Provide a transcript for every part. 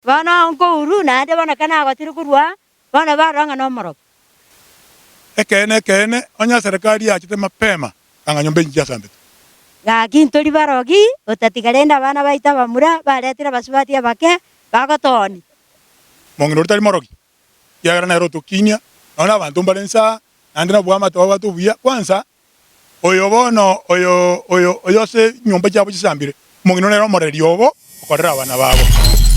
Bana onko uru na ande bana kana agotire kurwa bana baranga no morok. Kene onya serikali yachite mapema anga nyumba injia sambete. Ya kintori barogi otatigarenda bana baita bamura baretira basubati abake bagotoni. Mong'ina tari morogi. Yagara na roto kinya ona abantu mbalensa andina bwama to watu buya kwanza oyo bono oyo se nyumba cyabo kisambire Mong'ina rero moreri obo okorera abana babo.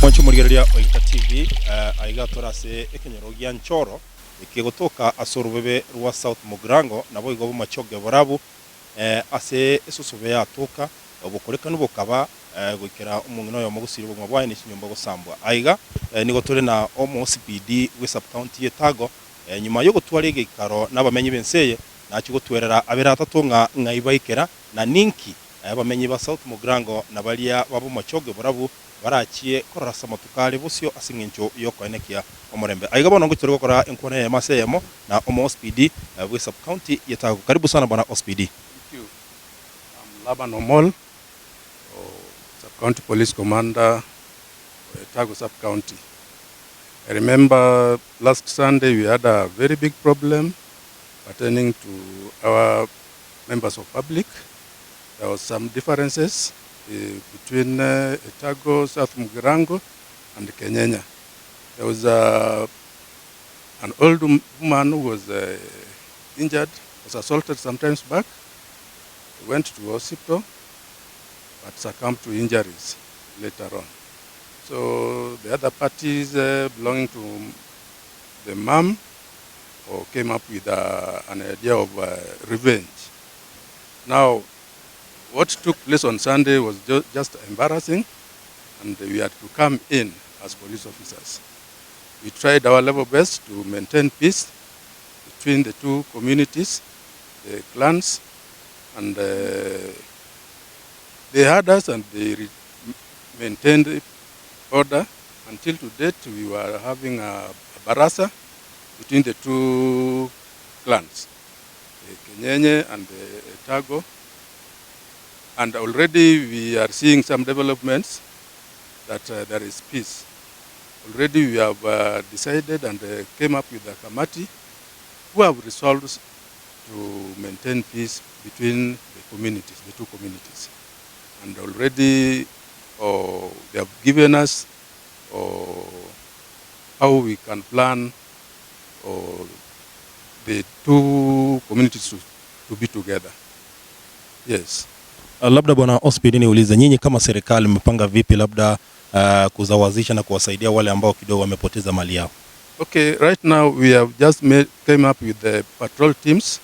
Mwisho murigereria INKA TV aiga torase ekenyorogia nchoro Kutoka asorubebe rwa South Mugirango nabo igobo machoge borabu ase esusube yatoka obukoreka nubukaba gwikira Mong'ina yo mugusiri bwo mabwaye ni kinyumba gusambwa aiga nigo turi na OMOCPD we sub county yetago nyuma yo gutwara igikaro n'abamenyi benseye nacho gutwerera abera tatunga ngaibaikera na ninki abamenyi ba South Mugirango nabalia babo machoge borabu barakiye korasa matukale busyo asingincho yoko enekia omorembe aiga bono ngutore gukora enkone ya maseyemo na OMOCPD we sub county yetago karibu sana bwana OSPD. Thank you. I'm Laban Omol, sub county police commander Tago sub county. I remember last Sunday we had a very big problem pertaining to our members of public. There was some differences between Tago, South Mugirango and Kenyenya. There was an old woman who was injured, was assaulted some times back. Went to hospital, but succumbed to injuries later on. So the other parties belonging to the mom came up with an idea of revenge. Now, what took place on Sunday was just embarrassing, and we had to come in as police officers. We tried our level best to maintain peace between the two communities, the clans, and they had us and they maintained order. Until to date, we were having a barasa between the two clans, the Kenyenye and the Tago. And already we are seeing some developments that there is peace. Already we have decided and came up with a committee who have resolved to maintain peace between the communities, the two communities. And already they have given us how we can plan the two communities to be together. Yes. Labda bwana OSPD niulize nyinyi kama serikali mmepanga vipi labda kuzawazisha na kuwasaidia wale ambao kidogo wamepoteza mali yao? Okay, right now we have just came up with the patrol teams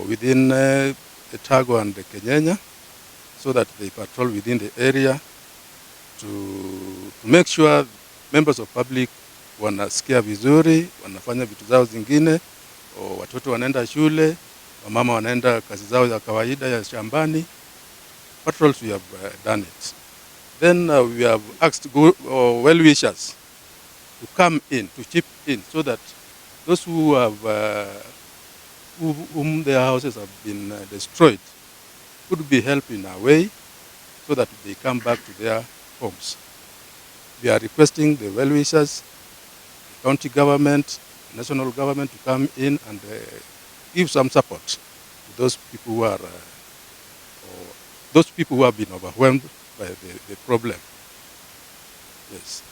within the Tago and the Kenyenya, so that they patrol within the area to make sure members of public wanasikia vizuri, wanafanya vitu zao zingine, watoto wanaenda shule, wamama wanaenda kazi zao za kawaida ya shambani. Patrols, we have done it. Then we have asked well-wishers to come in, to chip in, so that those who have, whom their houses have been destroyed could be helped in a way so that they come back to their homes. We are requesting the well-wishers, the county government, the national government to come in and give some support to those people who are, those people who have been overwhelmed by the problem. Yes.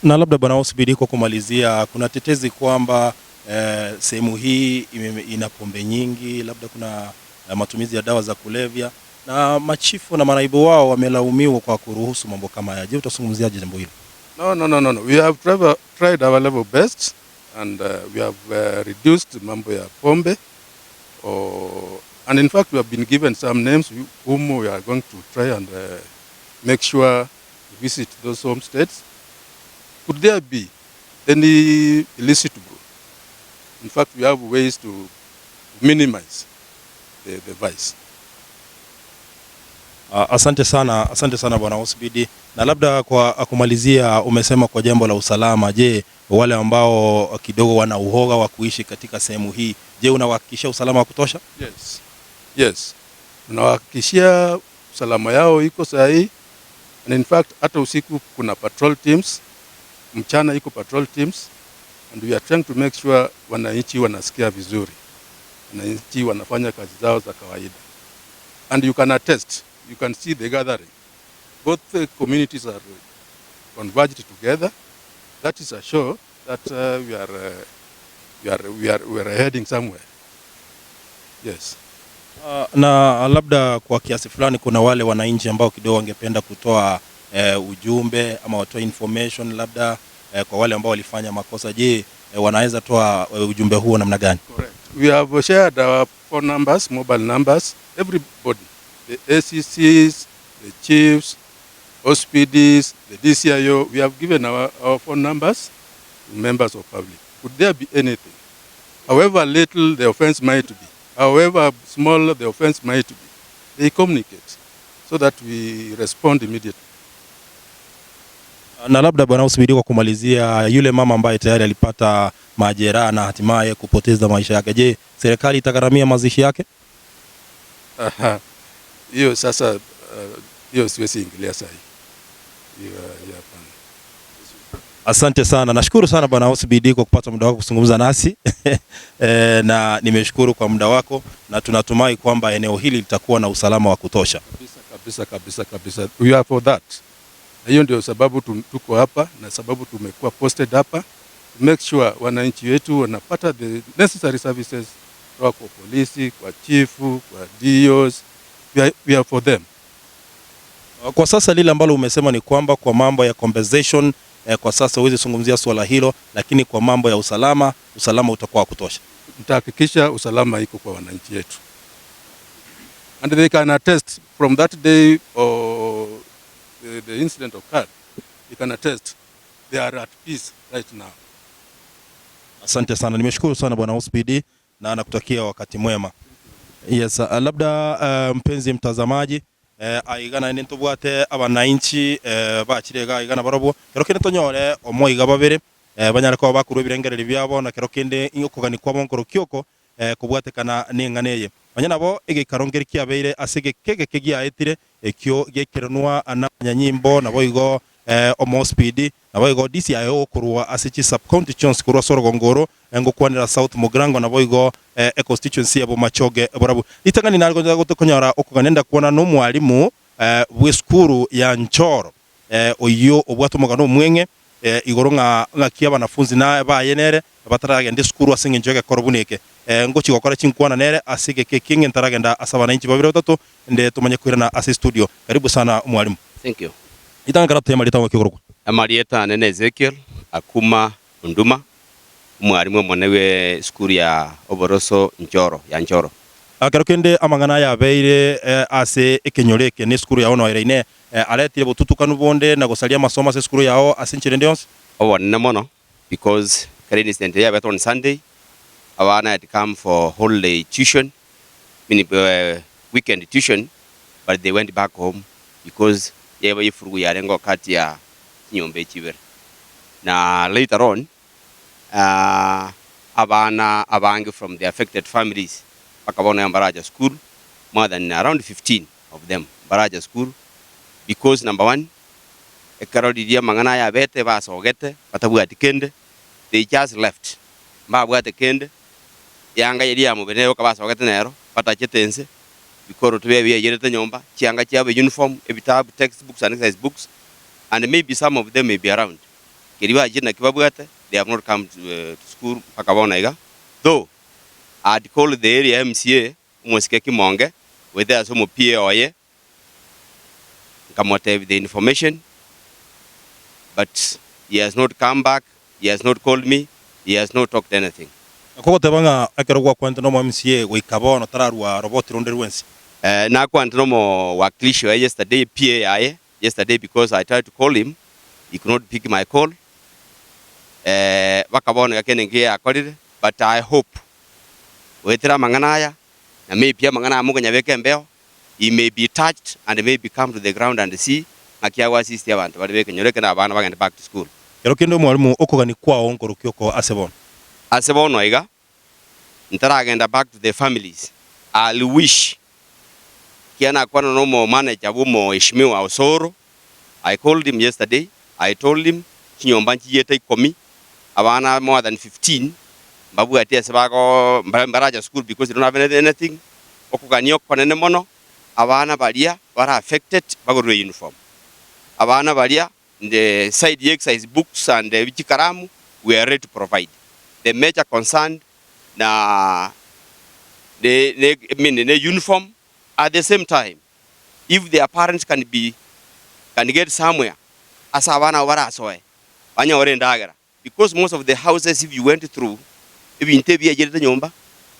Na labda bwana OSPD kwa kumalizia, kuna tetezi kwamba sehemu hii ina pombe nyingi, labda kuna matumizi ya dawa za kulevya, na machifu na manaibu wao wamelaumiwa kwa kuruhusu mambo kama haya. Je, utazungumziaje jambo hilo? No. We have tried our level best, and we have reduced mambo ya pombe. And in fact, we have been given some names whom we are going to try and make sure to visit those homesteads. Could there be any illicit brew? In fact, we have ways to minimize the vice. Asante sana bwana OSPD. Na labda kwa kumalizia, umesema kwa jambo la usalama, je, wale ambao kidogo wana uhoga wa kuishi katika sehemu hii, je, unawahakikishia usalama wa kutosha? Yes. Tunawahakikishia usalama yao iko sahihi. And in fact, hata usiku kuna patrol teams mchana iko patrol teams, and we are trying to make sure wananchi wanasikia vizuri, wananchi wanafanya kazi zao za kawaida. And you can attest, you can see the gathering. Both the communities are converged together. That is a show that we are heading somewhere. Yes. Na labda kwa kiasi fulani kuna wale wananchi ambao kidogo wangependa kutoa ujumbe ama watoa information labda kwa wale ambao walifanya makosa. Je, wanaweza toa ujumbe huo namna gani? Correct. We have shared our phone numbers, mobile numbers, everybody, the ACCs, the chiefs, OSPDs, the DCIO, we have given our phone numbers to members of public. Could there be anything? However little the offense might be, however small the offense might be, they communicate so that we respond immediately. Na labda bwana usibidi kwa kumalizia, yule mama ambaye tayari alipata majeraha na hatimaye kupoteza maisha yake, je, serikali itagharamia mazishi yake? Hiyo sasa hiyo siwezi ingilia sasa. Asante sana. Nashukuru sana bwana OCBD kwa kupata muda wako kuzungumza nasi. Na nimeshukuru kwa muda wako na tunatumai kwamba eneo hili litakuwa na usalama wa kutosha. Kabisa. We are for that. Hiyo ndio sababu tuko hapa na sababu tumekuwa posted hapa. Make sure wananchi wetu wanapata the necessary services kwa polisi, kwa chifu, kwa DOs. We are for them. Kwa sasa lile ambalo umesema ni kwamba kwa mambo ya compensation kwa sasa huwezi zungumzia swala hilo, lakini kwa mambo ya usalama utakuwa wa kutosha. Mtahakikisha usalama iko kwa wananchi wetu. And they can attest from that day or the incident occurred, they can attest they are at peace right now. Asante sana. Nimeshukuru sana bwana OCBD na nakutakia wakati mwema. Yes, labda mpenzi mtazamaji, aigana nento bwate abananchi bakirega aigana barabo kero kene tonyore omoiga babere banyara ko bakuru birengerere byabo na kero kende inyokogani kwa bonkoro kyoko kubwate kana ninganeye banyana bo igikarongeri kiabeire asige kege kegia etire ekyo gekeronwa ananyanyimbo na boigo OCBD na boigo DCIO kurwa asichi sub county chons kurwa sorogongoro ngokwanira South Mugrango na boigo constituency abo machoge borabu itangani nalgo gutokonyora okuganenda kuona no mwalimu bw'eskuru ya Nchoro oyo obwatomoga no mwenge igoro nga kia banafunzi na bayenere bataragenda skuru asinge njoge korobuneke ngochi gokora chinkwana nere asige kekinge ntaragenda asaba nanchi babiri batatu nde tumanye kwirana ase studio. Karibu sana mwalimu. Thank you. Itanga karate malita wakigoroko Amarieta nene Ezekiel akuma Nduma mwalimu mwanewe skuru ya Oboroso Nchoro ya Nchoro. Akarokende amangana ya beire ase ekenyoreke ne skuru ya ono iraine aletire bututukanu bonde na gosalia masoma se skuru yao asinchire ndionse Owanne mono because current incident ya on Sunday awana had come for holiday tuition, meaning weekend tuition, but they went back home because yeba yifurugu yarengo kati ya Nyumba chibere. Na later on abana abange from the affected families bakabona Baraja school, more than around 15 of them Baraja school, because number one ekarodidia mangana ya bete basogete batabwati kende, they just left babwate kende yanga yedia mubene okabasogete nero batachetense because tubebe yerete Nyumba chianga chiabe uniform ebitabu textbooks and exercise books, and maybe some of them may be around kiriwa jina kibabwate they have not come to school pakabona iga, though I'd call the area MCA umwesikeki monge whether asomo PA oye kamote the information, but he has not come back, he has not called me, he has not talked anything. Koko tebanga akerogwa kwante no MCA wikabono tararwa robot ronderwensi na kwante no waklisho yesterday PA aye yesterday because I tried to call him, he could not pick my call. Wakabono yakene ngia akorire, but I hope wetira manganaya na maybe mangana muganya weke mbeo he may be touched and maybe come to the ground and see akiawa assist abantu bali beke nyoreke na abana bagenda back to school. Kero kendo mwalimu okogani kwa onkoro kyoko asebono iga ntaragenda back to the families. I wish kiana kwa no mo manager bumo Ishmiwa Osoro. I called him yesterday. I told him chinyomba nchiyete 10 abana more than 15 babu ati asebako mbaraja school because they don't have anything okuganio konene mono abana balia bara affected bagorwe uniform abana balia the side exercise books and the bichikaramu we are ready to provide the major concern na the uniform at the same time if their parents can get somewhere as abana bara soe anya ore ndagara because most of the houses if you went through ibinte byegerete nyumba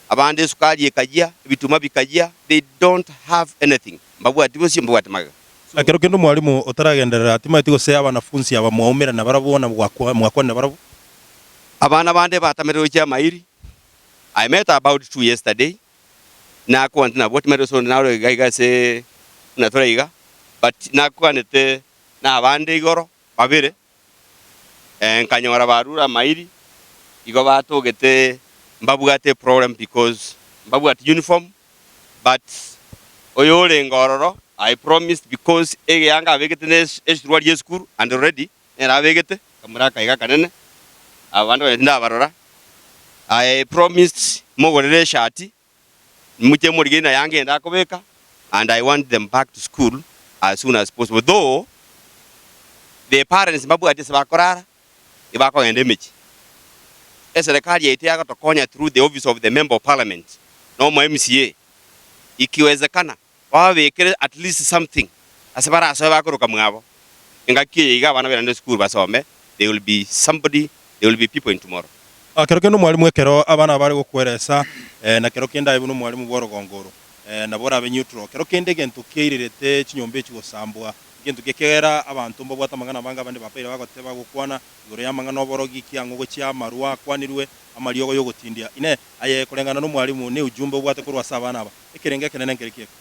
abande sukali ekajia bituma bikajia they don't have anything mbabu atibo simbo atamaga akero kendo mwalimu otaragenderera atima itigo se abanafunzi aba mwaumira na barabona mwakwana barabu abana bande batamerero cha mairi I met about 2 yesterday na ko antina bot mero so na ro gaiga se na toraiga but na ko anete na abande igoro babire kanyora barura mairi igo batogete mbabu ate problem because mbabu at uniform but oyole ngororo I promised because ege yanga avegete esruari school and already era avegete kamura kaiga kanene abando nda barora I promised mogorere shati muche morigena yange enda kobeka and I want them back to school as soon as possible though the parents mbabu ate sabakorara ibako endemichi serikali yetu yako tokonya through the office of the member of parliament no MCA ikiwezekana wawekere at least something asabara asaba kuruka mwabo ngakiye iga bana bera school basome they will be somebody they will be people in tomorrow akero kendo mwalimu ekero abana bari gukweresa na kero kenda ibuno mwalimu borogongoro na bora be neutral kero kende gento kirirete chinyombe chigosambwa gento gekera abantu mbo bwata mangana banga bande bapaire bagoteba gukwana igoro ya mangana oborogi kiango gochia marua kwanirwe amariogo yogotindia ine aye kulengana no mwalimu ne ujumbe bwate kurwa sabana aba ekirenge kenene ngerekeko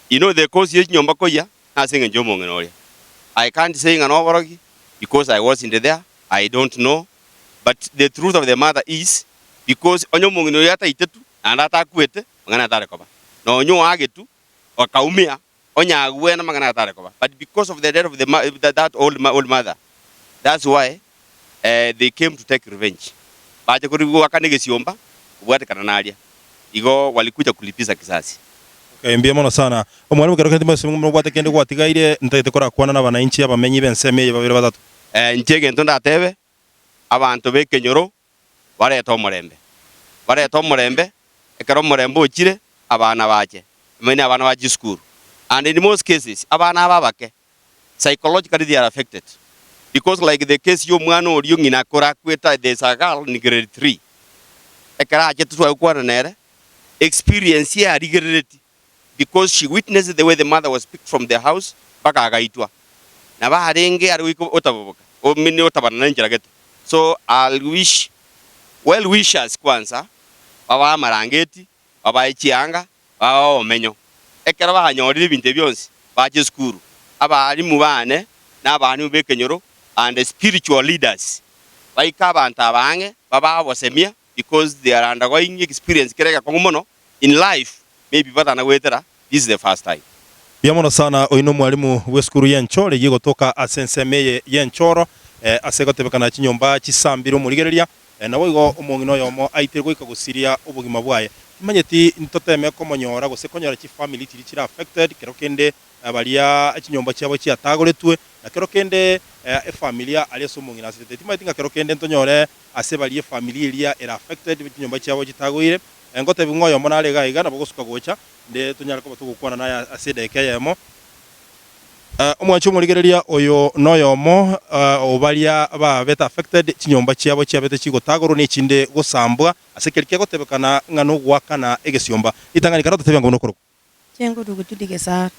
you know the cause ye nyomba koya asinge njomo ngenoria I can't say ngano oborogi because I wasn't there I don't know but the truth of the matter is because onyomo ngenoria ta itetu andata kwete mangana tarekoba no onyo agetu okaumia onyagwe na mangana tarekoba but because of the death of that old mother that's why they came to take revenge baje kurigo wakanege siomba ubwate kananalia igo walikuja kulipiza kisasi mbia mono sana omwalimu kero kende masimu mbwate kende gwatigaire ntete kora kwana na bananchi abamenyi benseme babiri batatu njege ntonda tebe abantu bekenyoro bareta omurembe ekero omurembe okire abana bache many abana baje school and in most cases abana ababake psychologically they are affected because like the case yo mwana ori ngina kora kweta there's a girl in grade 3 ekara aje tutwa kwana nere experience ya rigidity because she witnessed the way the mother was picked from the house baka agaitwa na baharenge ari wiko otaboboka o mini otabana njira gete so I'll wish well wishers kwanza baba marangeti baba ichianga baba omenyo ekera bahanyorire binte byonse baje school abari mu bane n'abantu bekenyoro and the spiritual leaders baika abantu abange baba bosemia because they are undergoing experience kereka kongomono in life maybe batana wetera this is the first time biamono sana oino mwalimu we skuru yenchore yigotoka asensemeye yenchoro asegotebekana chinyomba chisambiro murigereria nawo igo omong'ina yomo aitirwe ikagusiria ubugima bwaye manyeti ntoteme komonyora gusekonyora chi family tiri chira affected kero kende abalia chinyomba cyabo cyatagoretwe na kero kende familia aliyeso omong'ina asete timatinga kero kende ntonyore asebalie family ilia era affected chinyomba cyabo cyitagoire ngote bingoyo mona lega igana bogosuka gocha nde tonyara ko batugukwana na asede kayemo omwacho murigereria oyo noyomo obalia ba beta affected chinyomba cyabo cyabete chigotagoro ni chinde gosambwa asekerike gotebekana ngano gwakana egesiomba itangani karato tebya ngono koroko chengo dugutudige sar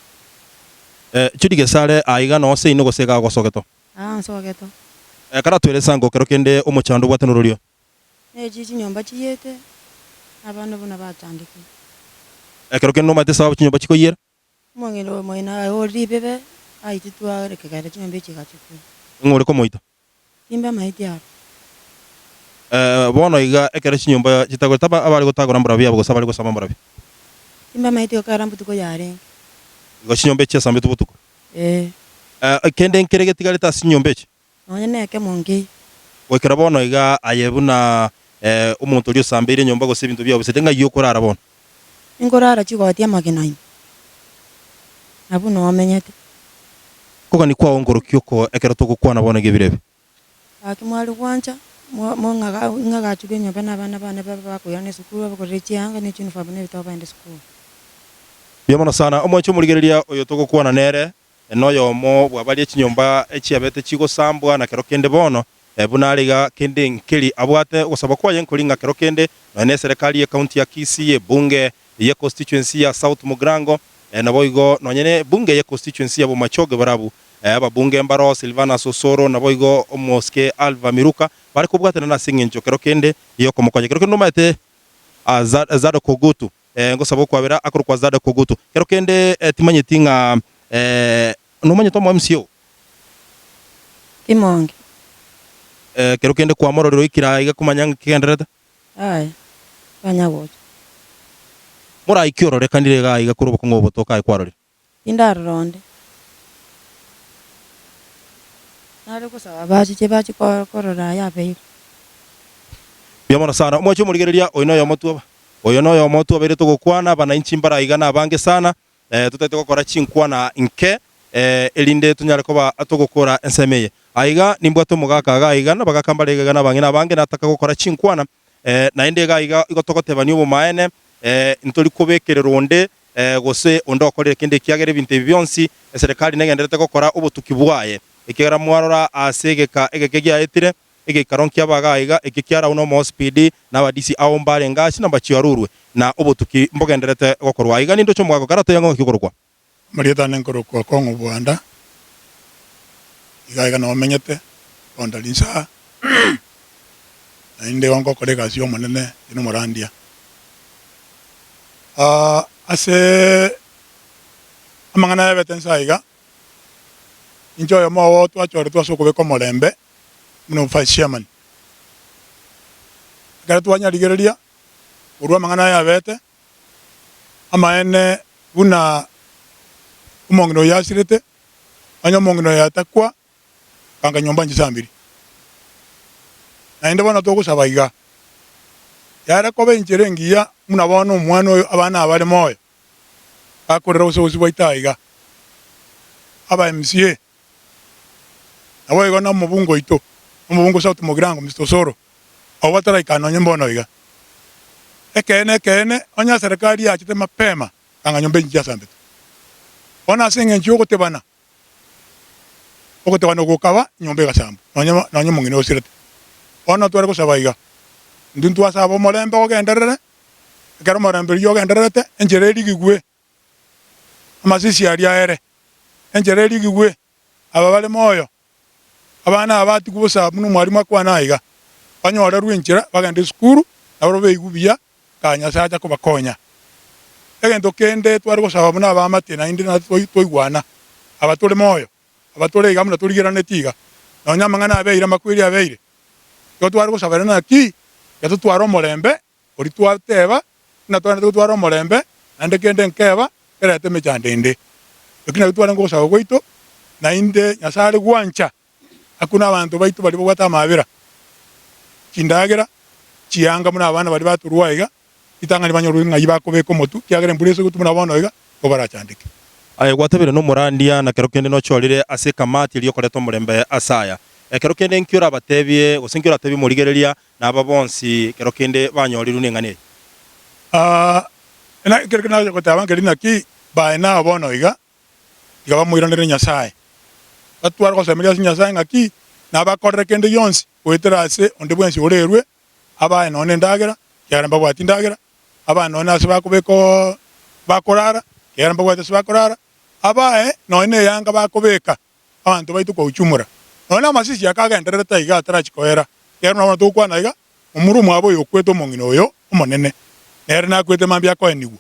chudige sare aiga no se ino gosega gosogeto sogeto karato ele sango kero kende omochando bwatanorio chinyomba chiyete abantu bona batandike kero kende no mate sababu chinyomba chikoyera mong'ina moina oribebe aititwa rekegare chinyomba chigachukwe ngore ko moita imba maiti aro bono iga ekere chinyomba chitagotaba abari gotagora mbarabi abo gosaba ari gosaba mbarabi imba maiti okara mbutuko yare igo chinyomba chia sambe tubutuko kende nkere getigareta chinyomba chi Nonyene ke mongi. Wekera bono iga ayebuna umuntu uri usambire nyumba gose ibintu byawe bisetenga yo kurara bono. Ingorara chigotia Makinight. Abu no amenyete. Koga ni kwa ongoro kyoko ekera to gukwana bono gebirebe. Akimwali kwanja ngaga chubenya bana baba kuyane sukuru bakorechi anga ni chinu fabune bitoba ende sukuru. Biyamona sana omwancho murigereria oyo to gukwana nere enoyo mo bwabalie chinyumba echiabete chigo sambwa na kero kende bono bunariga kende nkeli abwate gusaba kwa yenkolinga kero kende na serikali ya county ya Kisi bunge ya constituency ya South Mugrango na boigo nonyene bunge ya constituency ya Omochokoro barabu ababunge mbaro Silvana Sosoro na boigo Omoske Alva Miruka bari kubwatana na Senge kero kende iyo komukoje kero kende nomate azado kogutu ngosaba kwa bera akuru kwa zada kogutu kero kende timanye tinga nomanye to MCO Kimonge. Kero kende kwa mororero ikira iga kumanyanga kigendereta Ai. Banyagocha. Mura ikiorore kandire ga iga kurubo ngobo to kai kwarore Indaronde. Nare kusaba bachi korora ya be. Biyamona sana mwacho murigereria oyino yo motuba oyo no yo motuba bere to gukwana bana inchimbara iga na bange sana tutete gukora chinkwana nke elinde tunyare koba atogokora ensemeye aiga nimbwa to mugaka ga iga na bagakambale ga na bangina bange nataka gukora chinkwana na inde ga iga igotogotebani ubu maene ntori kubekerera onde gose ondo okorere kende kiagere binte byonsi serikali negenderete gukora ubutuki bwaye ikigera mwarora asegeka egekegia etire igikaronkia bagaiga ikikiara uno mo speed na badisi aho mbare ngashi namba chiarurwe na ubutuki mbogenderete gokorwa iga nindo cyo mwako karato yango kikorwa Marieta nenkorokwa kongo Bwanda. Igaiga no menyete ondalinsa. Na inde ongo kolega sio monene ino morandia. Ase amangana ya betensa iga. Injo yo mo twa chore twa soko be komolembe. Muno fa chairman. Gara twanya ligereria. Urwa mangana ya bete. Amaene buna Mong'ina yasirete anya Mong'ina yatakwa kanga nyumba njisambiri na inde bana to gusaba iga yara ko benjere ngiya muna bono umwana oyo abana abale moyo akorera usozi bwaita iga aba MCA awo iga na mubungo ito mubungo South Mugrango Mr. Soro awo batara ikano nyembono iga ekene onya serikali yachite mapema kanga nyumba njisambiri ona Senge nchoko tebana okotebana gukaba nyombe gasambu nanya Mong'ina osirete ona tware kusaba iga nduntu asaba molembe ogenderere kero molembe yo genderete enjere ligigwe amasisi ari aere enjere ligigwe ababale moyo abana abati kubusa muno mwari makwana iga banyora rwinjira bagende skuru abaro beigubia kanya saja kubakonya egento kende twari gusaba muna abamatena indi na toigwana abatore moyo abatore iga muna turigirane tiga nonya mangana abeira makwiri abeire yo twari gusaba na ki yato twaro molembe ori twateba na twari twaro molembe ande kende nkeba erete mejandende ekina twari gusaba goito na inde nyasare gwancha akuna abantu baitu bali bwata mabira kindagera chianga muna abana bali baturwa iga itangani banyoru ngai bakobeko motu kiagere mbureso gutumuna bono iga kobara chandike aye gwatabire no murandia na kero kende no chorire ase kamati iliyo koreto murembe asaya kero kende nkyura batebye usinkura tebi murigereria na ababonsi kero kende banyoriru nengane ena kero kende ko tabangeri naki baena bono iga bamuiranire nyasaye batwara ko semeria nyasaye ngaki na bakorre kende yonsi weterase onde bwensi orerwe abaye none ndagera kyaramba bwati ndagera abana none asibakubeko bakorara kyaramba bwati asibakorara abaye none yanga bakobeka abantu baitu ko uchumura none amasisi yakagenderera taiga atarachikoera kero na bantu kwa naiga umuru mwabo yokweto Mong'ina oyo omonene nere nakwete mambya ko enigu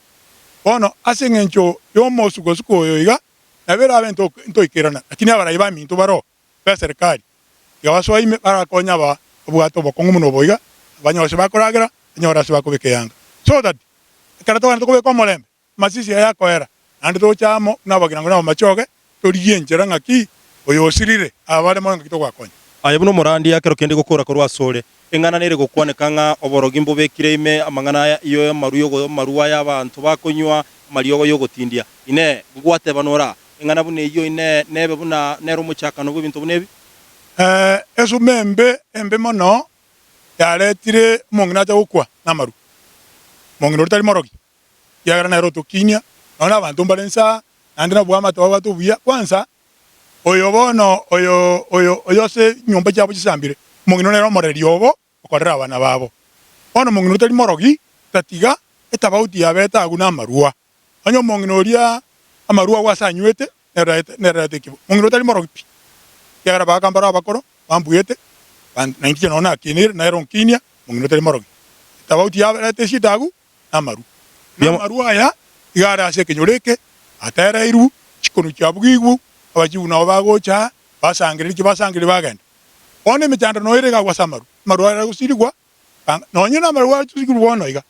bono asengencho yomosugo suko oyo iga nabera abento ntoikirana lakini abara iba mintu baro pe serikali yawaswa ime para konya ba bwato bokongu muno boiga banyose bakoragera nyora sibakubeke yanga so that karato bantu kubeko molembe masisi yakoera andi to chamo nabagira ngo Omochokoro toriyenjera ngaki oyo osirire abale mo ngito gwakonya Ayebuno morandi yakero kende gukora korwa sore engana nere gukwaneka nga oborogi mbubekire ime amangana iyo maruwa y'abantu bakonywa mariyogo yo gutindia ine gwate banora engana bune iyo ine nebe buna nero muchakano bw'ibintu bunebi eso embe mono yaretire Mong'ina cha gukwa namaru Mong'ina utari morogi yagara na roto kinya ona abantu mbalensa andina bwama to watu buya kwanza oyo se nyumba cyabo kisambire Mong'ina nero moreri obo okorera abana babo ono Mong'ina utari morogi tatiga etabauti yabeta aguna marua onyo Mong'ina oria amarua wasanywete nerete kibo Mong'ina utari morogi yagara bakambara abakoro bambuyete nainti nona kinir na eron kinya Mong'ina utari morogi tabauti yabete shitagu amaru aya igara ase kenyoreke atera iru chikono cyabwigu abajiuna obagocha basangire bagenda one mitanda no irega gwasamaru maru ara gusirigwa nonye na maru tusiguru bono iga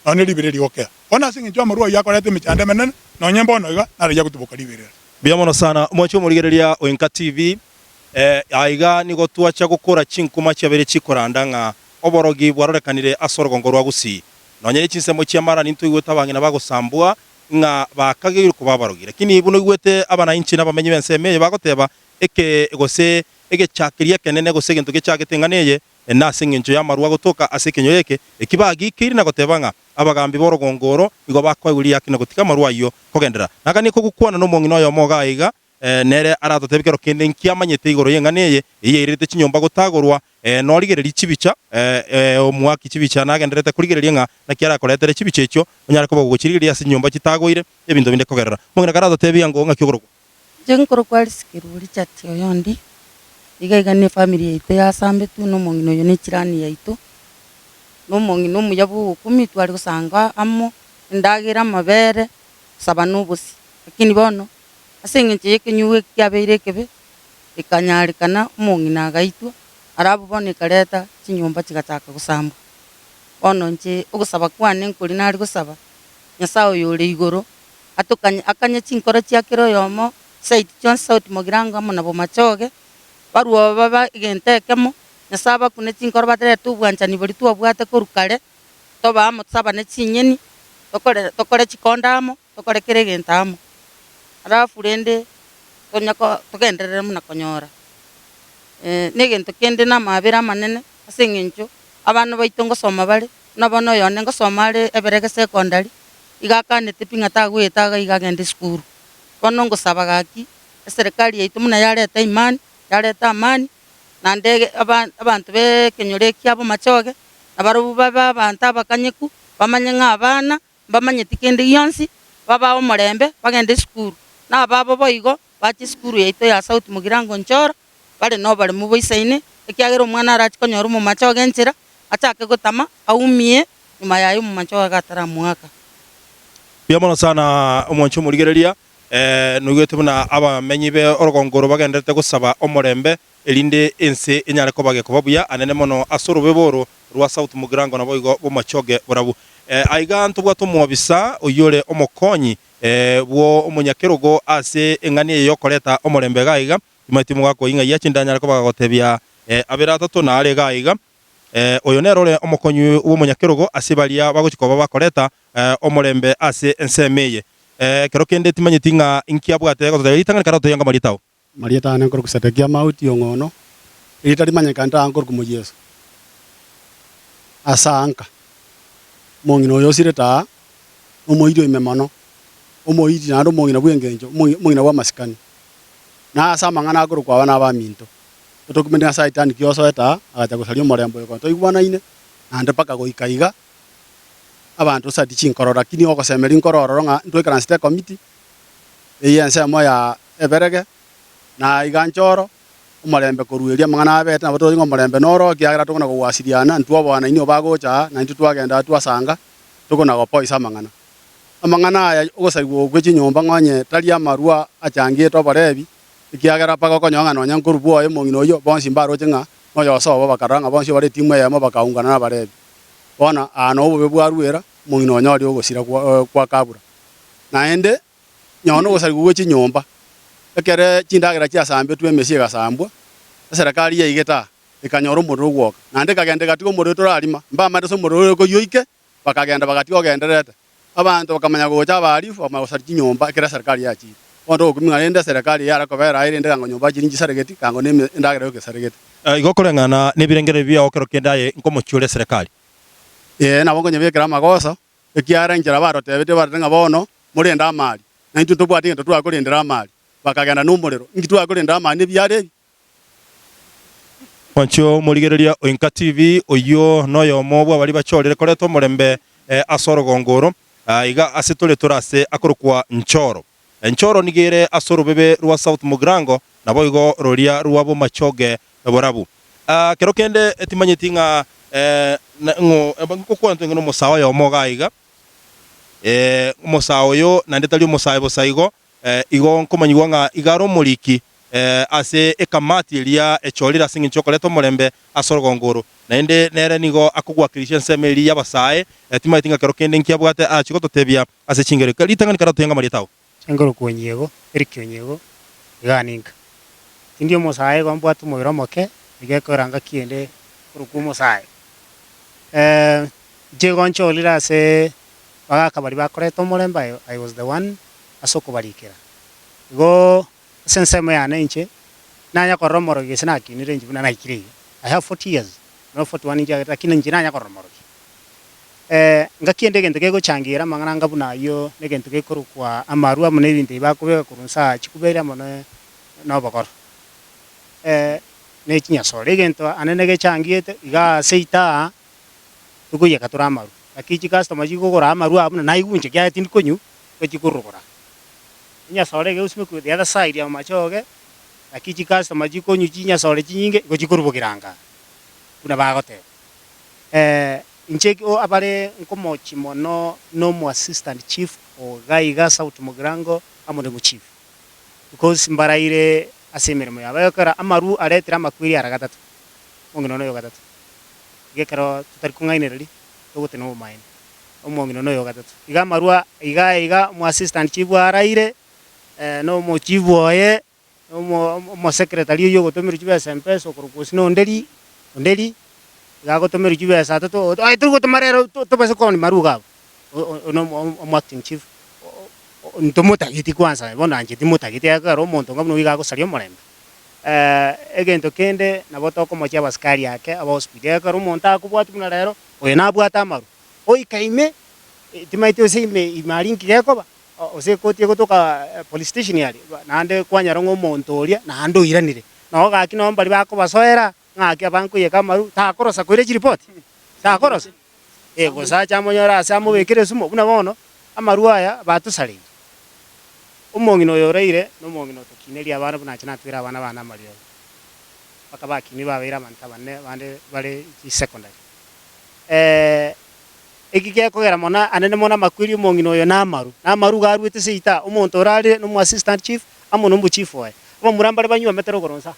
none libireri okea ona singe cyo maru yakorete mitanda menene nonye bono iga nari yakutuboka libireri biamono sana mwacho murigereria INKA TV aiga nigo twacha gukora chinkuma cyabere chikoranda nga oborogi bwarorekanire asorogongo rwa gusi nonye chinsemo cyamara nintu igweta bangina bagosambwa nga bakagire kubabarogira lakini buno igwete abana inchi nabamenye bensemeye bagoteba gose chakiria kenene gose gintu gichagetenganeye nasinge njo yamarwa gutoka asekenyoyeke ekibagi kiri na gotebanga abagambi borogongoro igo bakwaguri yakina gutika marwa iyo kogendera nagani ko gukwana no Mong'ina yo mogaiga nere aratotebekero kende nkiamanyete igoro yenganeye iyerete chinyomba gutagorwa norigereri chibicha omwaki chibicha nagenderete kurigereria nga nakiara koletere chibicha echo onyara ko bagukirigeria sinyomba chitagoire ebintu binde kogerera Mong'ina karatotebia ngo nga kyogoro jenkoro kwalisikiruri chati oyondi igaiga ne family yaitu yasambe tu no Mong'ina yo ne chirani yaitu no Mong'ina umuyabu kumi twari gusanga amo ndagira mabere sabanubusi lakini bono asenge ncheke nyuwe kyabeire kebe ikanyarikana Mong'ina gaitwa arabu bone kareta chinyumba chigataka gusamba bono nche ugusaba kwane nkuri nari gusaba nyasawo yore igoro akanya chinkoro cyakiro yomo site John South Mogirango amo nabo machoge baruwa baba igentekemo nyasaba kune chinkoro batere tubwanchani buri tuwabwate kurukare toba amo tsaba ne chinyeni tokore chikondamo tokore kiregentamo arafu rende tonyako togenderere muna konyora negento kende na mabera manene asengencho abantu baitongo soma bale nabono yone ngo somale eberege secondary igakane tipinga tagwetaga igagende school bono ngo sabagaki serikali yaitu muna yareta imani yareta amani nande abantu be kenyore kyabo machoge nabarubu baba abantu abakanyeku bamanyenga abana bamanye tikende yonsi baba omorembe bagende school na babo boigo bachi school yaitu ya South Mogirango nchora bale no bale muboisaine ekyagero mwana arachi konyora mu machoge nchira atake gutama aumie nyuma yayo mu machoge gatara mwaka biamono sana omwancho murigereria nugete buna abamenyi be orogongoro bagendete gusaba omorembe elinde ense enyare ko bage kubabuya anene mono asorobe boro rwa South Mogirango nabo igo bo machoge borabu aiga ntubwa tumwabisa oyore omokonyi bwo omunyakerogo ase engani yokoreta omorembe gaiga imatimu gako inga yachindanya ko bagotebia abera atatu na ale gaiga oyo nerore omokonyi w'omunyakerogo asibalia baguchikoba bakoreta omorembe ase ensemeye kero kende timanyiti nga inkiabwate gototera itangana karoto yanga maritao marieta ne nkoro kusetekia mauti ongono itari manyeka nda nkoro kumuyeso asanka Mong'ina oyo sireta omoidio imemano omoidi na ndo Mong'ina bwengenjo Mong'ina wa masikani na asa mangana akoro kwa bana ba minto tokumenya saitani kioso eta agacha gusario morembo yoko toigwana ine ande paka goikaiga abantu sati chinkoro lakini okosemeri nkororo nga ntwekana state committee eyense moya eberege na iganchoro omorembe korueria mangana abete na boto ngomorembe noro kiagira tokona gwasiriana ntwabona ini obagocha na ntu twagenda twasanga tokona gopoisa amangana aya ogosaiwo gwechi nyomba ngonye taria marua achangie to barebi ikiagera paka konyonga nonya nkurubuo Mong'ina oyo bonsi mbaro chenga noyo sobo bakaranga bonsi bare timu ya mabakaungana na barebi bona ano obo bebwaruera Mong'ina onyori ogosira kwa kabura na ende nyono gosaiwo gwechi nyomba ekere chindagera chia sambe tu emesie gasambwa serikali ya igeta ikanyora umuriro gwoka nande kagende gatigo umuriro turarima mba mande umuriro ko yoike bakagenda bagatigo genderete abantu bakamanya gocha abarifu amagosariki nyumba kira serikali yachi ondo kuming'arende serikali yara kobera irende kango nyumba chiringi saregeti kango ne ndagere ke saregeti igokoreng'ana n'ebirengere bia okero kendaye nkomochiore serikali nabo konyebekera amagoso ekiara njira barotebete barenga bono murenda amali na itu tubwati ngento twakurindira amali bakagenda n'umuriro ngitwakurindira amali nebyare Mwancho murigereria INKA TV oyo noyo mobwa bari bachorere koreto murembe asoro gongoro iga asitole turase akorukwa nchoro nigere asoro bebe rwa South Mugrango nabo igo roria ruwabo machoge borabu kero kende etimanyetinga ngo kokwanto ngono musawa ya omoga iga musawa yo nandetali musawa bosaigo igo nkomanywa nga igaro muliki ase ekamati elia echolira singi chokoleto murembe asoro ngoro naende nere nigo akugwa Christian semeli yabasae timatinga kero kende nkiabwate chikoto tebia ase chingere litanga nikaratenga marietao chengoro kuonyego erikyonyego iganinka tindio musae gombwatu moiro moke igekoranga kiende kuruku musae jego ncholira ase bagakabari bakoreto murembe I was the one asoko barikira go sensema yane nche nanya koromoro gesina kinire nje buna naikire I have 40 years no 41 nje lakini nje nanya koromoro ngakiende gento gego changira mangana buna yo negento gekuru kwa amaru amune binte bakubeka kurunsa chikubera mone no bakor ne chinya sore gento anene ge changiete iga seita tukuye katura amaru akichi customer jigo gora amaru abuna naigunje kya tin konyu ko chikurugora nya sore ge usme ku the other side ya machoge akichi customer jiko nyu chinya sore chinyinge go chikurubugiranga kuna bagote incheki o abare nkomochi mono no mu assistant chief o gaiga South Mugrango amone mu chief because mbaraire asemeremo yabakara amaru aretira makwiri aragatatu mongino no yo gatatu gekero tutari kungaineri togote no mine omongino no yo gatatu iga marua iga mu assistant chief araire no mo chief oye mo secretary yo gotomero chibe SMP so kurukusi no nderi iga gotomero chibe sa to ai turgo tomarero to pese kon maruga no mo acting chief ntomota giti kwanza bona anje timota giti akaro monto ngabno iga go salio morembe egento kende na botoko mochi abaskari yake aba hospital akaro monta akubwatu na rero oye na bwata amaru oi kaime timaite osime imarinki gekoba ose kotie gotoka police station yali nande kwanyarongo monto oria na ando iranire no gaki no mbali bako basoera ngaki abanku ye kamaru ta korosa kwire report ta korosa go sacha monyora asa mubekire sumo buna bono amaru aya batusali umongino yoreire no mongino tokineria abana buna chana twira abana bana mario bakabaki ni babera manta bane bande bale secondary ekike kogera mona anene mona makwiri umongino yo namaru garwete seita umonto orare no assistant chief amono mbu chief oe abo murambare banywa metero goronsa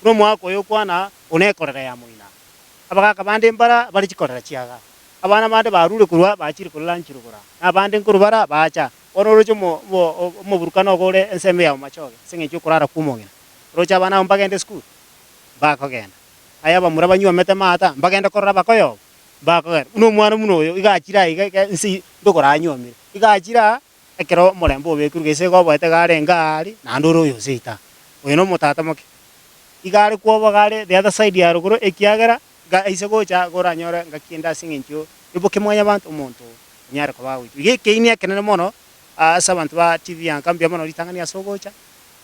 no mwako yo kwana onekorera ya muina abagaka bande mbara bari chikorera chiaga abana bande barure kurwa bachiri kulanchiro kura abande nkurubara bacha ororocho mo burukano gore enseme ya machoge singe cyo kurara kumongina rocha bana mbagende school bakogenda ayaba murabanywa mete mata mbagenda korra bakoyo bakogera uno mwana muno yo igachira nsi ndokora nyomire igachira ekero morembo bekurugese go bwete gare ngari na ndoro yo sita oyo no mutata moke igare kwoba gare the other side ya ruguru ekiagera ga ise gocha gora nyore ngakienda singincho iboke mwanya abantu umuntu nyare ko bawe igeke ini kenene mono asa abantu ba TV yankambya mono litangania sogocha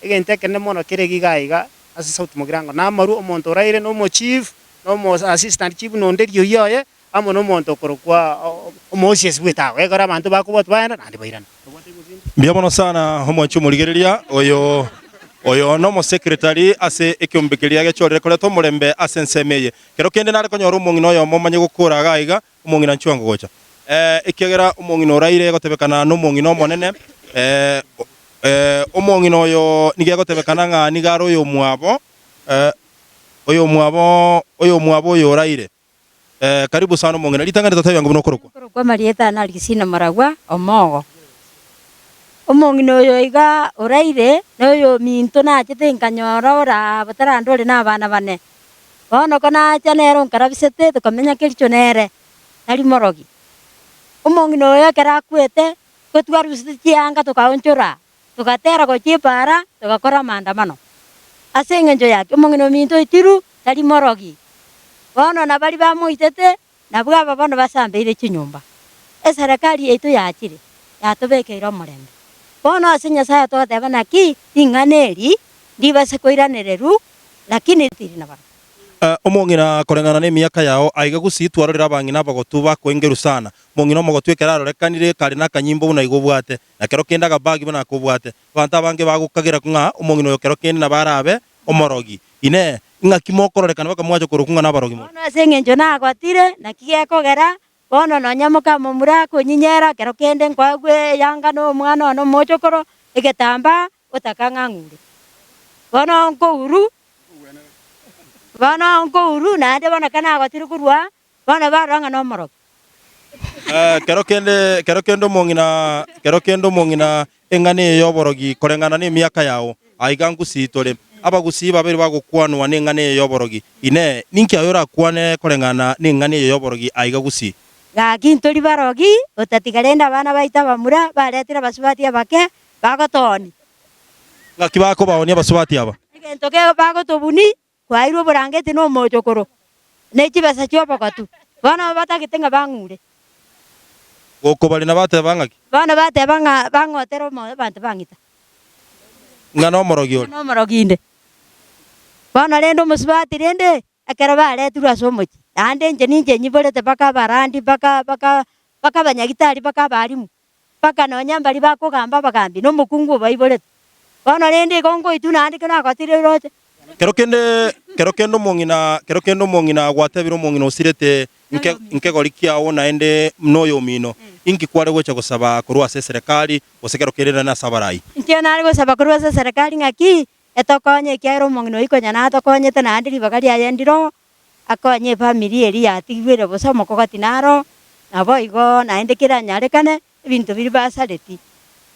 egente kenene mono kiregi gaiga asa South Mugrango na maru umuntu raire no mo chief no mo assistant chief no nderio yoye amo no monto korokwa omosies wita wegora abantu bakubot baenda nandi bairana mbiamono sana homo chumuligereria oyo no mo secretary ase ekyombekeria gechorere koreto murembe ase nsemeye kero kende nare konyora umongino oyo momanye gukura gaiga umongina nchwango gocha ekegera umongino raire gotebekana no umongino monene umongino oyo nige gotebekana nga nigaro oyo mwabo oyo raire karibu sana umongina litanga ndatata yangu buno korokwa kwa marieta na lisina maragwa omogo Omong'ina oyo iga oraire noyo minto nachete nkanyora ora batarandore n'abana bane. Bono ko nacha nero nkarabisete tukamenya kericho nere nari morogi. Omong'ina oyo ekero akwete gotwarusete chianga tukaonchora tukatera gochipara tugakora maandamano. Ase eng'encho yake omong'ina ominto itiru tari morogi. Bono nabari bamoitete nabwo aba bono basambeire chinyumba. Eserekari yaitu yachire yatobekeire omorembe. Bono ase Nyasaye togoteba naki ing'ana eri ndibase koiranereru lakini tiri na baro. Omong'ina koreng'ana n'emiaka yao aiga gusitwarorera abang'ina abagotu bakoengeru sana. Mong'ina omogotu ekero arorekanire kare na akanyimbo buna igo obwate na kero kende agabagi buna akobwate banto abange bagokagira ng'a omong'ina oyo kero kende nabarabe omorogi ine ng'aki mokororekana baka mwachokoro kung'ana abarogi mo. Bono ase eng'encho nagotire naki gekogera bono nonyamoka momura konyinyera kero kende nkwagwe yanga n'omwana ono Omochokoro egetamba otaka ng'ang'ure. Bono nkouru naende bono kanagotire korwa bono barora ng'a nomorogi. Kero kende omong'ina eng'ana eyo oborogi koreng'ana n'emiaka yao aiga ngusitore abagusi babere bagokwanwa n'eng'ana eyo oborogi ine ninki ayo orakwane koreng'ana n'eng'ana eyo oborogi aiga gusi. Gaki ntori barogi otatigarenda abana baita bamura baretire abasubati abake bagotoni. Ng'aki bakobaonia abasubati aba. Egento ke bagotobuni kwairwe oborangeti na Omochokoro na echibesa chia obogotu bono batagete ng'a bang'ure. Goko bari na bateba ng'aki. Bono bateba ng'a bang'otera abanto bang'ita. Ng'ana omorogi ore. Ng'ana omorogi inde. Bono rende omosubati rende ekero baretirwe ase omochi naende inche ninche nyiborete mpaka abarandi mpaka abanyagitari mpaka abarimu mpaka nonya mbari bakogamba abagambi na omokungu obaiborete. Bono rende igo ngoitu naende ekero nagotire roche. Kero kende omong'ina gwatebire omong'ina osirete nkegori kiao naende noyo omino inki kware gocha gosaba korwa ase eserekari gose kero kerere na sabarai. Inche nare gosaba korwa ase eserekari ng'aki etokonye ekiagera omong'ina oyo konya natokonyete naende ribaga riaye ndiro akonye efamiri eri yatigwire bosa omokogoti naro nabo igo naende keranyarekane ebinto biri basareti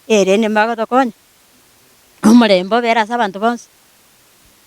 rende mbagotokonya omorembe obere ase abanto bonsi.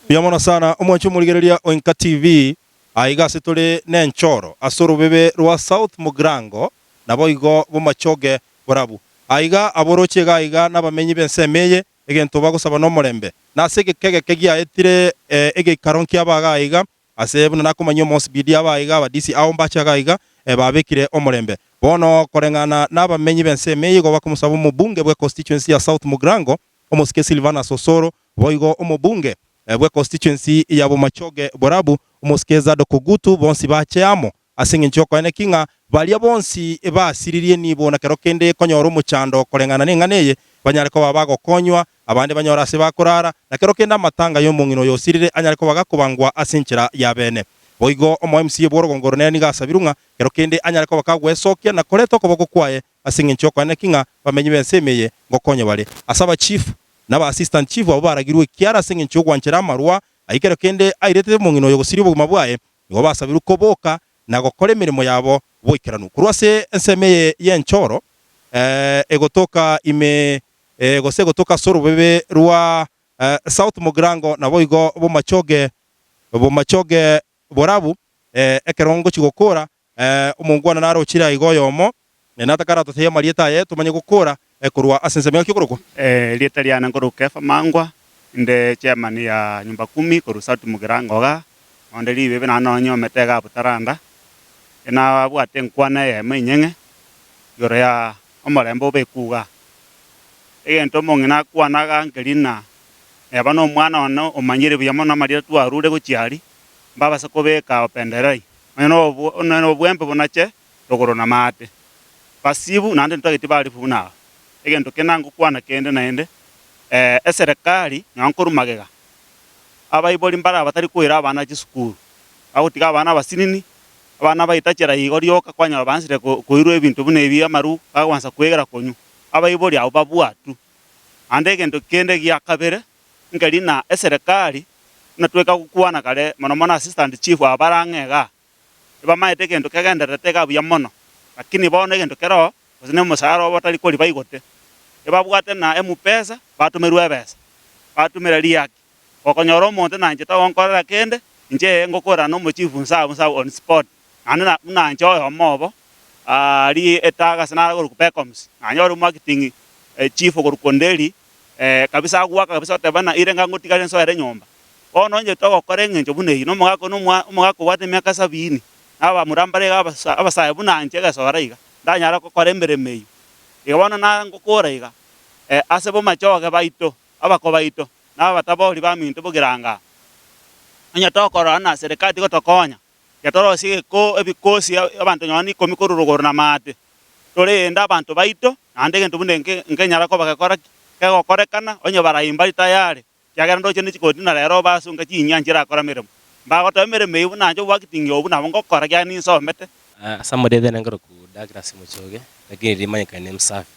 Biamono sana omwancho murigereria o INKA TV aiga ase tore nenchoro ase orobebe rwa South Mogrango nabo igo bomachoge borabu aiga aboroche aiga nabamenyi bensemeye egento bagosaba n'omorembe nase egekege giaetire egeikaro nkiabaga aiga ase buna nakomanya omosibidi abaiga abadisi ao mbachaga aiga babekire omorembe bono koreng'ana nabamenyi bensemeye igo bakomusaba omobunge bwe constituency ya South Mogrango omosike Silvana Sosoro boigo omobunge bwe constituency ya bomachoge borabu omosikeza dokogutu bonsi bacheamo ase eng'encho okoene king'a baria bonsi basiririe nibo na kero kende konyora omochando koreng'ana n'eng'ana eye banyare koba bagokonywa abande banyora ase bakorara na kero kende amatanga y'omong'ina oyo osirire anyare koba gakobangwa ase enchera ya bene boigo omo MCA borogongoro neni gasabirung'a kero kende anyare koba kagwesokia na koreta okoboko kwaye ase eng'encho okoene king'a bamenyi bensemeye ngokonye bare asaba chief naba assistant chief abo baragirwe kiara ase eng'encho ogwanchera amarwa aikero kende airete omong'ina oyo gosiria obogima bwaye igo basabirwe koboka na gokora emirimo yabo boikeranu korwa ase ensemeye y'enchoro egotoka ime gose gotoka sorobebe rwa South Mogrango nabo igo bomachoge borabu ekerongo chigokora omongwana naro chira igo yomo natakara tothia marieta ye tumanye gukora korwa ase ensemeye kigoroko rieta riana ngoroka mangwa inde chairman ya nyumba 10 koru South Mogrango ga onde ribe na no nyomete ga butaranda ena bwate nkwana ye menyenge yore ya omorembo bekuga egento mong'ina kwanaga nkerina eba no mwana ono omanyire bya mono maria twarure gochiari mbaba se kobeka openderai no bwempe bonache rogoro na mate pasibu nande ntagiti bari funa egento kenango kwana kende naende eserekari nyankuru magega abaibori mbara batari kwira abana chisukuru agutiga abana basinini abana baitachera igorioka kwanya bansire koirwe ebintu bune ebi amaru agwansa kwegera konyu abaibori abo babwatu ande egento kende gia kabere ngari na eserekari natweka gukwana kare mono assistant chief abarang'ega bamaete egento kegenderete gabuya mono lakini bono egento kero osine omusara batari kori baigote ebabwate na M-Pesa batumerwa ebesa batumira riaki okonyora omonto nanje togonkorera kende nje ngokora no mochifu nsa on spot anana nanje oyo mobo ari etaga sana guru kupekoms anyoro marketing chief gorukondeli kabisa gwaka kabisa tebana irenga ngotika nso ere nyomba ono nje togokora ngenjo bune no mogako wate miaka 70 aba murambare abasaya buna nje gasora iga ndanyara kokora embere meyo igabona na ngokora iga asebo machoge baito abako baito na batabori baminto bugiranga anya tokora na serikali gotokonya yatoro sigeko ebikosi abantu nyoni komikorurugoro na mate tore enda abantu baito ande gento bunenge ngenyara ko bagakora kegokorekana onye barayimba tayari kyagera ndo chene chikoti na lero basunga chinyanjira akora mirimo bagoto mirimo ibu nanjo wakitingi obu na ngokora gya ni somete samode the ngoro ku dagrasi muchoge lakini rimanyika ni msafi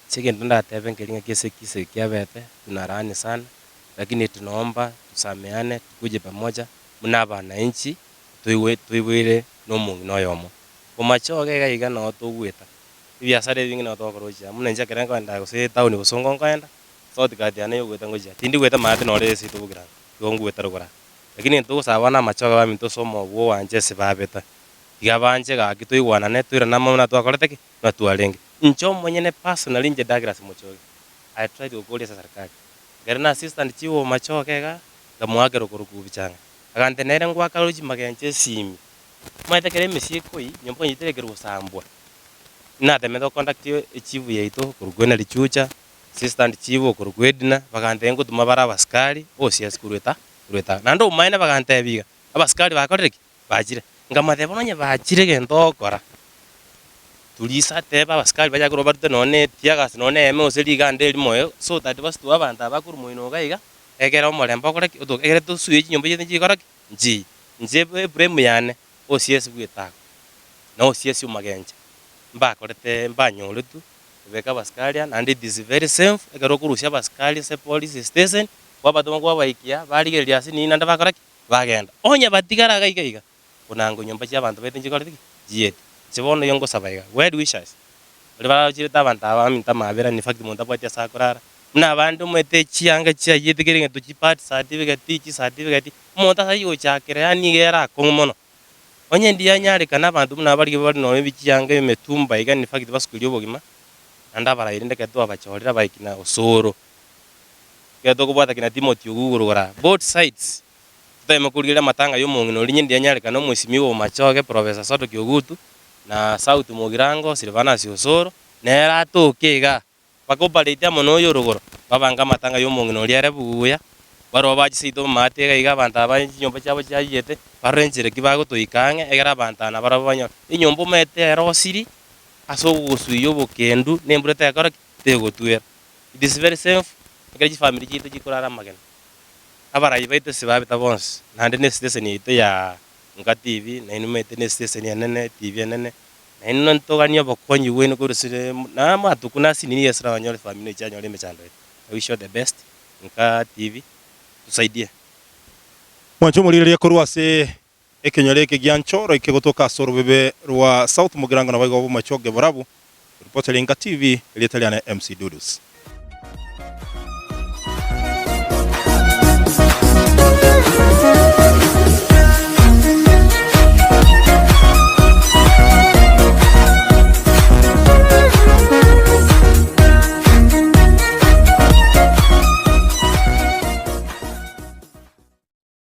chike ndanda tebe ngelinga kise kiabete tunarani sana lakini tunaomba tusameane tukuje pamoja mnaba na inchi tuiwire no Mong'ina yomo kumachoge gaiga no tugwita ibiasara bingi no tokoroja munenja kerenga nda gose town gusongo ngenda so tikatiane yogwita ngoja tindi gwita mate no resi tubugira yongwita rugora lakini ntugusabana machoge ba minto somo bwo wanje sibabeta igabanje ga kituigwana ne twira namwe na twakorete ki na twarenge ncho mwenyene personally nje dagrasi muchoge I tried to call serikali garina assistant chiwo machoge ga gamwagero kurukubichanga agantenere ngwaka ruji magenje simi maite kere misi koi nyompo yitere kero sambwa na temedo contact chivu yeito kurugwena lichucha assistant chivu kurugwedina bagantengo tumabara baskari osia skureta nando maina bagantebiga abaskari bakoreki bajire ngamate bononye bajire gento kora tulisa teba baskari baja kuro barte none tiagas none eme oseli gande limoyo so that was to abanta bakuru moino gaiga egera omorembo koreki oto egere to suye nyombo yete koreki nje premu yane OCS gwitako na OCS umagenja mba korete mba nyorutu beka baskaria and it is very safe egero kurusha baskaria se police station wabatoma kwa baikia barigeria sini nanda bakoreki bagenda onya batigara gaiga kunango nyomba cha abantu bete njikoreki jiet chibono yongo sabaiga where do we shine libara chirita abantu abaminta mabera ni fact monta bwatia sakurara mna bandu mwete chianga chia yetegere ngeto chipati certificate monta sayo chakere yani gera kongomono onye ndiya nyari kana bandu mna bari no bichianga imetumba iga ni fact baskuli obogima anda bara irinde keto abachorira baikina osoro keto kubata kina Timothy ugurugora both sides tuteme kurira matanga yo Mong'ina linye ndiya nyari kana mwesimiwo machoge professor Soto Kyogutu na South Mogirango Silvanus Osoro nera tokiga bakobaletia mono yo rugoro babanga matanga yo Mong'ina liare buya baro bajisito mate gaiga banta nyomba chabo chayete barenjere kibago toikange egera banta na baro banyo inyombo mete erosiri asogusu yo bokendu nemburete akora tego tuer it is very safe egeji family chito chikurara magena abara ibaite sibabita bons nande ne station ite ya INKA TV na inumete ne station ya nene TV nene na ino ntogania bokonyi wenu kurusire na matukuna sinini yesra wanyole family chanyo lime chando I wish you the best INKA TV tusaidie mwancho muliriria kurwa se ekenyoleke gyanchoro ikigutuka sorubebe rwa South Mugirango na baigo machoge borabu reporter INKA TV ile Italiana MC Dudus